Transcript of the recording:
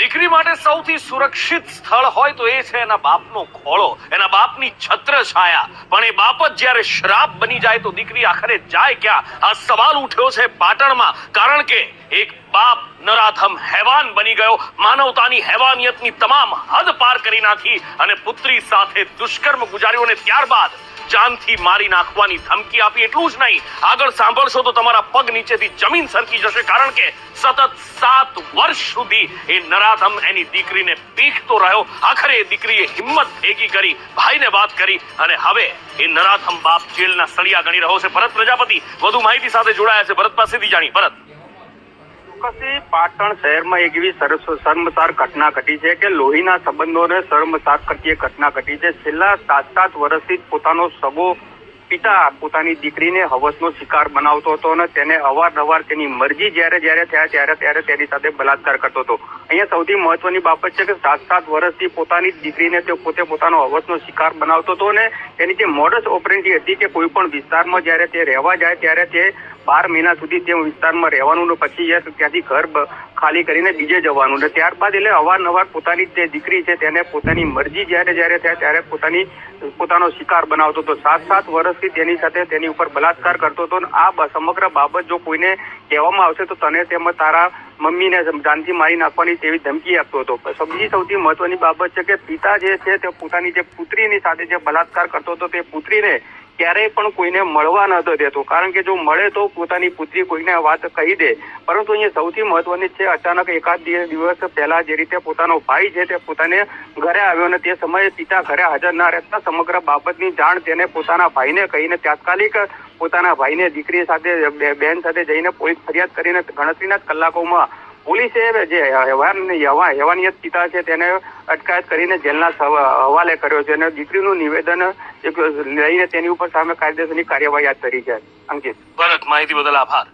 દીકરી માટે સૌથી સુરક્ષિત સ્થળ હોય તો એ છે એના બાપનો ખોળો, એના બાપની છત્રછાયા. પણ એ બાપ જ જ્યારે શ્રાપ બની જાય તો દીકરી આખરે જાય ક્યાં? આ સવાલ ઉઠ્યો છે પાટણમાં. કારણ કે એક બાપ નરાધમ હેવાન બની ગયો, માનવતાની હેવાનિયતની તમામ હદ પાર કરી નાખી અને પુત્રી સાથે દુષ્કર્મ ગુજાર્યું અને ત્યારબાદ જાનથી મારી નાખવાની ધમકી આપી. એટલું જ નહીં, આગળ સાંભળશો તો તમારા પગ નીચેથી જમીન સરકી જશે. કારણ કે સતત 7 વર્ષ સુધી એ નરાધમ એની દીકરીને પીખતો રહ્યો. આખરે એ દીકરીએ હિંમત ભેગી કરી, ભાઈને વાત કરી અને હવે એ નરાધમ બાપ જેલના સળિયા ગણી રહ્યો છે. ભરત પ્રજાપતિ વધુ માહિતી સાથે જોડાયા છે. ભરત પાસેથી જાણી. ભરત, પાટણ શહેરમાં એક એવી શર્મસાર ઘટના ઘટી છે કે લોહીના સંબંધોને શર્મસાર કરતી ઘટના ઘટી છે. છેલ્લા 7 વર્ષથી પોતાનો સગો પિતા પોતાની દીકરીને હવસનો શિકાર બનાવતો હતો અને તેને અવારનવાર તેની મરજી જ્યારે થયા ત્યારે તેની સાથે બલાત્કાર કરતો હતો. અહીંયા સૌથી મહત્વની બાબત છે કે 7 વર્ષથી પોતાની દીકરીને તે પોતે પોતાનો હવસનો શિકાર બનાવતો હતો અને તેની જે મોડસ ઓપરેન્ડી હતી કે કોઈ પણ વિસ્તારમાં જ્યારે તે રહેવા જાય ત્યારે તે 12 મહિના સુધી તે વિસ્તારમાં રહેવાનું ને પછી ત્યાંથી ઘર ખાલી કરીને બીજે જવાનું ને ત્યારબાદ એટલે અવારનવાર પોતાની જે દીકરી છે તેને પોતાની મરજી જ્યારે થાય ત્યારે પોતાનો શિકાર બનાવતો હતો. 7 વર્ષથી તેની સાથે તેની ઉપર બલાત્કાર કરતો હતો. આ સમગ્ર બાબત જો કોઈને કહેવામાં આવશે તો તને તેમાં તારા મમ્મીને જાનથી મારી નાખવાની તેવી ધમકી આપતો હતો. સૌથી મહત્વની બાબત છે કે પિતા જે છે તે પોતાની જે પુત્રીની સાથે જે બલાત્કાર કરતો હતો તે પુત્રીને ક્યારેય પણ કોઈને મળવા નતો દેતો. કારણ કે જો મળે તો પોતાની પુત્રી કોઈને વાત કહી દે. પરંતુ અહીંયા સૌથી મહત્વની છે, અચાનક એકાદ દિવસ પહેલા જે રીતે પોતાનો ભાઈ છે તે પોતાને ઘરે આવ્યો અને તે સમયે પિતા ઘરે હાજર ના રહેતા સમગ્ર બાબતની જાણ તેને પોતાના ભાઈને કહીને તાત્કાલિક પોતાના ભાઈને દીકરી સાથે બહેન સાથે જઈને પોલીસ ફરિયાદ કરીને ગણતરીના જ કલાકોમાં પોલીસે જે હેવાનિયત પિતા છે તેને અટકાયત કરીને જેલના હવાલે કર્યો છે અને દીકરીનું નિવેદન લઈને તેની ઉપર સામે કાયદેસરની કાર્યવાહી હાથ ધરી છે. અંકિત, ભરત, માહિતી બદલ આભાર.